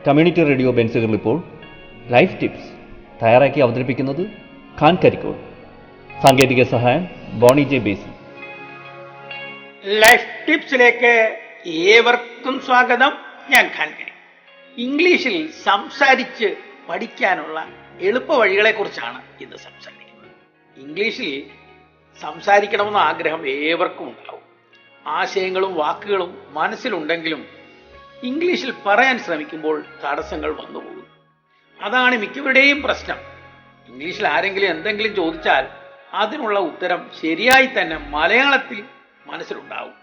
Community radio ബെൻസുകൾ ഇപ്പോൾ life tips തയ്യാറാക്കി അവതരിപ്പിക്കുന്നത് ഖാൻ കരിക്കോൾ. സാങ്കേതിക സഹായം ബോണി ജെ ബേസി. ലൈഫ് ടിപ്സിലേക്ക് ഏവർക്കും സ്വാഗതം. ഞാൻ ഖാൻ കരിക്കോൾ. ഇംഗ്ലീഷിൽ സംസാരിച്ച് പഠിക്കാനുള്ള എളുപ്പ വഴികളെ കുറിച്ചാണ് ഇന്ന് സംസാരിക്കുന്നത്. ഇംഗ്ലീഷിൽ സംസാരിക്കണമെന്ന ആഗ്രഹം ഏവർക്കും ഉണ്ടാവും. ആശയങ്ങളും വാക്കുകളും മനസ്സിലുണ്ടെങ്കിലും ഇംഗ്ലീഷിൽ പറയാൻ ശ്രമിക്കുമ്പോൾ തടസ്സങ്ങൾ വന്നുപോകും. അതാണ് മിക്കവരുടെയും പ്രശ്നം. ഇംഗ്ലീഷിൽ ആരെങ്കിലും എന്തെങ്കിലും ചോദിച്ചാൽ അതിനുള്ള ഉത്തരം ശരിയായി തന്നെ മലയാളത്തിൽ മനസ്സിലുണ്ടാവും.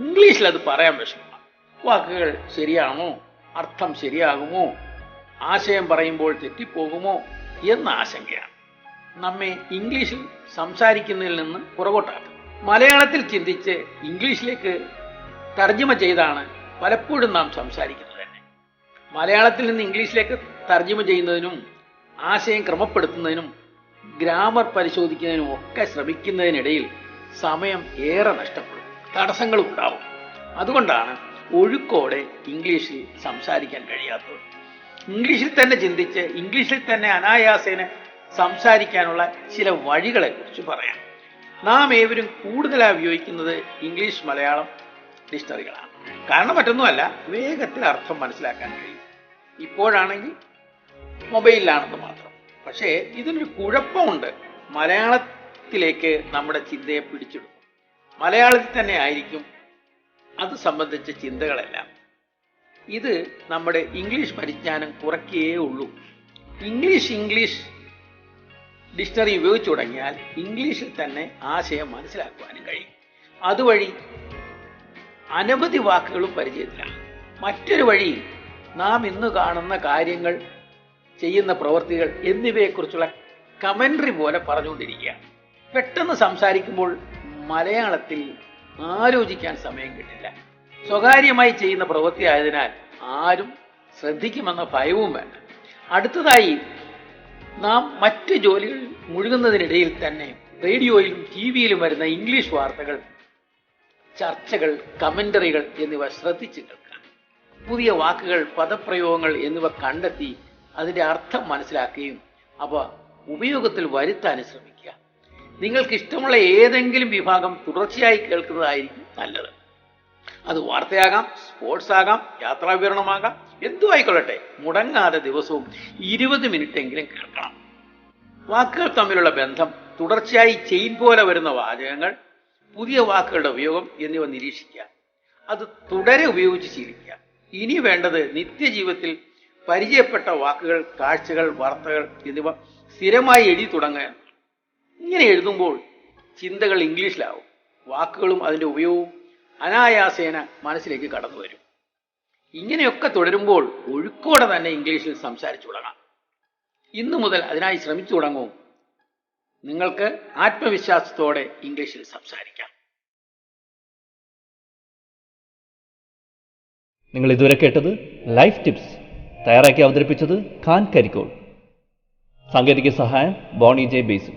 ഇംഗ്ലീഷിൽ അത് പറയാൻ വിഷമമാണ്. വാക്കുകൾ ശരിയാണോ, അർത്ഥം ശരിയാകുമോ, ആശയം പറയുമ്പോൾ തെറ്റിപ്പോകുമോ എന്ന ആശങ്കയാണ് നമ്മെ ഇംഗ്ലീഷിൽ സംസാരിക്കുന്നതിൽ നിന്ന് പുറകോട്ടാക്കും. മലയാളത്തിൽ ചിന്തിച്ച് ഇംഗ്ലീഷിലേക്ക് തർജ്ജമ ചെയ്താണ് പലപ്പോഴും നാം സംസാരിക്കുന്നത് തന്നെ. മലയാളത്തിൽ നിന്ന് ഇംഗ്ലീഷിലേക്ക് തർജ്ജമ ചെയ്യുന്നതിനും ആശയം ക്രമപ്പെടുത്തുന്നതിനും ഗ്രാമർ പരിശോധിക്കുന്നതിനും ഒക്കെ ശ്രമിക്കുന്നതിനിടയിൽ സമയം ഏറെ നഷ്ടപ്പെടും, തടസ്സങ്ങളും ഉണ്ടാവും. അതുകൊണ്ടാണ് ഒഴുക്കോടെ ഇംഗ്ലീഷിൽ സംസാരിക്കാൻ കഴിയാത്തത്. ഇംഗ്ലീഷിൽ തന്നെ ചിന്തിച്ച് ഇംഗ്ലീഷിൽ തന്നെ അനായാസേന സംസാരിക്കാനുള്ള ചില വഴികളെ കുറിച്ച് പറയാം. നാം ഏവരും കൂടുതലായി ഉപയോഗിക്കുന്നത് ഇംഗ്ലീഷ് മലയാളം ഡിക്ഷണറികളാണ്. കാരണം മറ്റൊന്നുമല്ല, വേഗത്തിൽ അർത്ഥം മനസ്സിലാക്കാൻ കഴിയും. ഇപ്പോഴാണെങ്കിൽ മൊബൈലിലാണെന്ന് മാത്രം. പക്ഷേ ഇതിനൊരു കുഴപ്പമുണ്ട്. മലയാളത്തിലേക്ക് നമ്മുടെ ചിന്തയെ പിടിച്ചെടുക്കും. മലയാളത്തിൽ തന്നെ ആയിരിക്കും അത് സംബന്ധിച്ച ചിന്തകളെല്ലാം. ഇത് നമ്മുടെ ഇംഗ്ലീഷ് പരിജ്ഞാനം കുറയ്ക്കേ ഉള്ളൂ. ഇംഗ്ലീഷ് ഡിക്ഷണറി ഉപയോഗിച്ചു തുടങ്ങിയാൽ ഇംഗ്ലീഷിൽ തന്നെ ആശയം മനസ്സിലാക്കുവാനും കഴിയും. അതുവഴി അനവധി വാക്കുകളും പരിചയത്തിലാണ്. മറ്റൊരു വഴി നാം ഇന്ന് കാണുന്ന കാര്യങ്ങൾ, ചെയ്യുന്ന പ്രവൃത്തികൾ എന്നിവയെക്കുറിച്ചുള്ള കമന്ററി പോലെ പറഞ്ഞുകൊണ്ടിരിക്കുക. പെട്ടെന്ന് സംസാരിക്കുമ്പോൾ മലയാളത്തിൽ ആലോചിക്കാൻ സമയം കിട്ടില്ല. സ്വകാര്യമായി ചെയ്യുന്ന പ്രവൃത്തി ആയതിനാൽ ആരും ശ്രദ്ധിക്കുമെന്ന ഭയവും വേണ്ട. അടുത്തതായി നാം മറ്റ് ജോലികൾ മുഴുകുന്നതിനിടയിൽ തന്നെ റേഡിയോയിലും ടിവിയിലും വരുന്ന ഇംഗ്ലീഷ് വാർത്തകൾ, ചർച്ചകൾ, കമന്ററികൾ എന്നിവ ശ്രദ്ധിച്ച് കേൾക്കാം. പുതിയ വാക്കുകൾ, പദപ്രയോഗങ്ങൾ എന്നിവ കണ്ടെത്തി അതിൻ്റെ അർത്ഥം മനസ്സിലാക്കുകയും അവ ഉപയോഗത്തിൽ വരുത്താനും ശ്രമിക്കുക. നിങ്ങൾക്ക് ഇഷ്ടമുള്ള ഏതെങ്കിലും വിഭാഗം തുടർച്ചയായി കേൾക്കുന്നതായിരിക്കും നല്ലത്. അത് വാർത്തയാകാം, സ്പോർട്സ് ആകാം, യാത്രാവിവരണമാകാം, എന്തു ആയിക്കൊള്ളട്ടെ. മുടങ്ങാതെ ദിവസവും 20 മിനിറ്റെങ്കിലും കേൾക്കണം. വാക്കുകൾ തമ്മിലുള്ള ബന്ധം, തുടർച്ചയായി ചെയിൻ പോലെ വരുന്ന വാചകങ്ങൾ, പുതിയ വാക്കുകളുടെ ഉപയോഗം എന്നിവ നിരീക്ഷിക്കുക. അത് തുടരെ ഉപയോഗിച്ച് ശീലിക്കുക. ഇനി വേണ്ടത് നിത്യജീവിതത്തിൽ പരിചയപ്പെട്ട വാക്കുകൾ, കാഴ്ചകൾ, വാർത്തകൾ എന്നിവ സ്ഥിരമായി എഴുതി തുടങ്ങുക. ഇങ്ങനെ എഴുതുമ്പോൾ ചിന്തകൾ ഇംഗ്ലീഷിലാവും. വാക്കുകളും അതിൻ്റെ ഉപയോഗവും അനായാസേന മനസ്സിലേക്ക് കടന്നു വരും. ഇങ്ങനെയൊക്കെ തുടരുമ്പോൾ ഒഴുക്കോടെ തന്നെ ഇംഗ്ലീഷിൽ സംസാരിച്ചു തുടങ്ങാം. ഇന്നു മുതൽ അതിനായി ശ്രമിച്ചു തുടങ്ങൂ. നിങ്ങൾക്ക് ആത്മവിശ്വാസത്തോടെ ഇംഗ്ലീഷിൽ സംസാരിക്കാം. നിങ്ങൾ ഇതുവരെ കേട്ടത് ലൈഫ് ടിപ്സ് തയ്യാറാക്കി അവതരിപ്പിച്ചത് ഖാൻ കരിക്കോൾ. സാങ്കേതിക സഹായം ബോണി ജെ ബേസി.